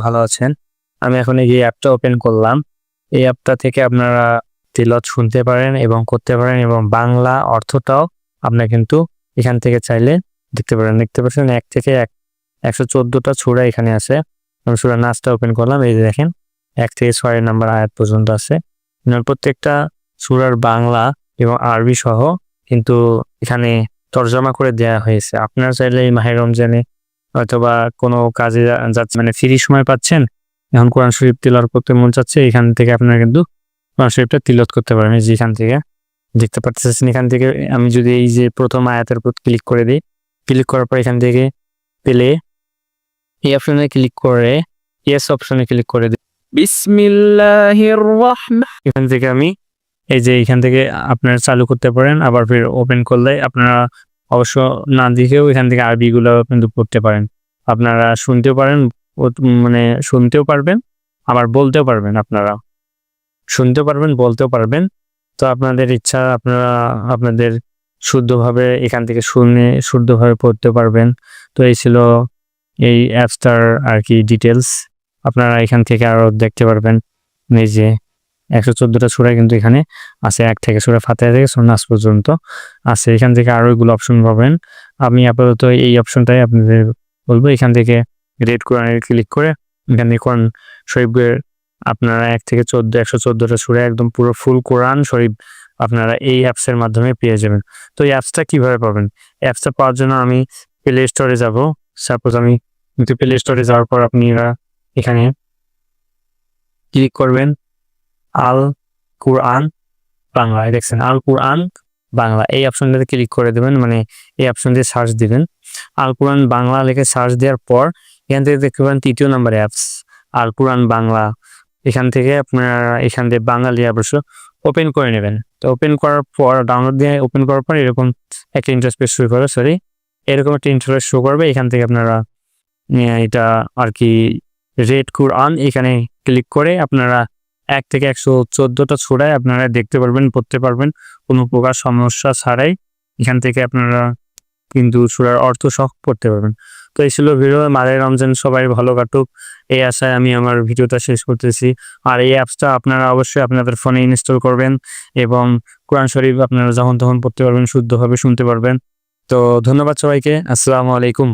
ভালো আছেন। আমি এখন এই অ্যাপটা ওপেন করলাম। এই অ্যাপটা থেকে আপনারা তিলাওয়াত শুনতে পারেন এবং করতে পারেন এবং বাংলা অর্থটাও আপনারা কিন্তু এখান থেকে চাইলে দেখতে পারেন। দেখতে পাচ্ছেন 1 থেকে 114টা সূরা এখানে আছে। আমি সূরা নাসটা ওপেন করলাম। এই যে দেখেন 1 থেকে 6 নম্বর আয়াত পর্যন্ত আছে। প্রত্যেকটা সূরার বাংলা এবং আরবি সহ কিন্তু এখানে তরজমা করে দেয়া হয়েছে। আপনারা চাইলে এই মাহে রমজানে অথবা কোনো কাজে যাচ্ছেন, মানে ফ্রি সময় পাচ্ছেন, এখন কোরআন শরীফ তিলাওয়াত করতে মন চাচ্ছে, এখান থেকে আপনারা কিন্তু কোরআন শরীফটা তিলাওয়াত করতে পারেন। এই যে এখান থেকে দেখতে পাচ্ছেন, এখান থেকে আমি যদি এই যে প্রথম আয়াতের উপর ক্লিক করে দিই, ক্লিক করার পর এখান থেকে পেলে এই অপশনে ক্লিক করে ইয়েস অপশনে ক্লিক করে দিই। বিসমিল্লাহির রহমান, এখান থেকে আমি এই যে এখান থেকে আপনারা চালু করতে পারেন। আবার ফির ওপেন করলে আপনারা অবশ্য না দেখেও এখান থেকে আরবিগুলো কিন্তু পড়তে পারেন। আপনারা শুনতেও পারেন, মানে শুনতেও পারবেন, আবার বলতেও পারবেন। আপনারা শুনতেও পারবেন, বলতেও পারবেন। তো আপনাদের ইচ্ছা, আপনারা আপনাদের শুদ্ধভাবে এখান থেকে শুনে শুদ্ধভাবে পড়তে পারবেন। তো এই ছিল এই অ্যাপসটার আর কি ডিটেলস। আপনারা এখান থেকে আরও দেখতে পারবেন। এই যে 114টা সূরা কিন্তু এখানে আছে, 1 থেকে সূরা ফাতিহা থেকে সূরা নাস পর্যন্ত আছে। এখান থেকে আরো এগুলো অপশন পাবেন। আমি আপাতত এই অপশনটাই আপনাদের বলবো। এখান থেকে রেড কোরআনে ক্লিক করে এখান থেকে কোরআন শরীফের আপনারা 1 থেকে 114টা সূরা একদম পুরো ফুল কোরআন শরীফ আপনারা এই অ্যাপসের মাধ্যমে পেয়ে যাবেন। তো এই অ্যাপসটা কিভাবে পাবেন? অ্যাপসটা পাওয়ার জন্য আমি প্লে স্টোরে যাব। সাপোজ আমি কিন্তু প্লে স্টোরে যাওয়ার পর আপনারা এখানে ক্লিক করবেন আল কুরআন বাংলা। দেখছেন আল কুরআন বাংলা, এই অপশনটাতে ক্লিক করে দেবেন। মানে এই অপশন দিয়ে সার্চ দিবেন, আল কুরআন বাংলা লিখে সার্চ দেওয়ার পর এখান থেকে দেখতে পাবেন 3য় নম্বর অ্যাপস আল কুরআন বাংলা। এখান থেকে আপনারা এখান থেকে বাঙালি অবশ্য ওপেন করে নেবেন। তো ওপেন করার পর ডাউনলোড দিয়ে ওপেন করার পর এরকম একটা ইন্টারফেস শুরু করবে, এরকম একটা ইন্টারফেস শো করবে। এখান থেকে আপনারা এটা আর কি রেড কুরআন এখানে ক্লিক করে আপনারা 1 থেকে 114টা সূরায় আপনারা দেখতে পারবেন, পড়তে পারবেন কোনো প্রকার সমস্যা ছাড়াই। এখান থেকে আপনারা কিন্তু সূরার অর্থ সহ পড়তে পারবেন। তো এই ছিল ভিডিও। মাহে রমজান সবাই ভালো কাটুক, এই আশায় আমি আমার ভিডিওটা শেষ করতেছি। আর এই অ্যাপসটা আপনারা অবশ্যই আপনাদের ফোনে ইনস্টল করবেন এবং কোরআন শরীফ আপনারা যখন তখন পড়তে পারবেন, শুদ্ধভাবে শুনতে পারবেন। তো ধন্যবাদ সবাইকে। আসসালামু আলাইকুম।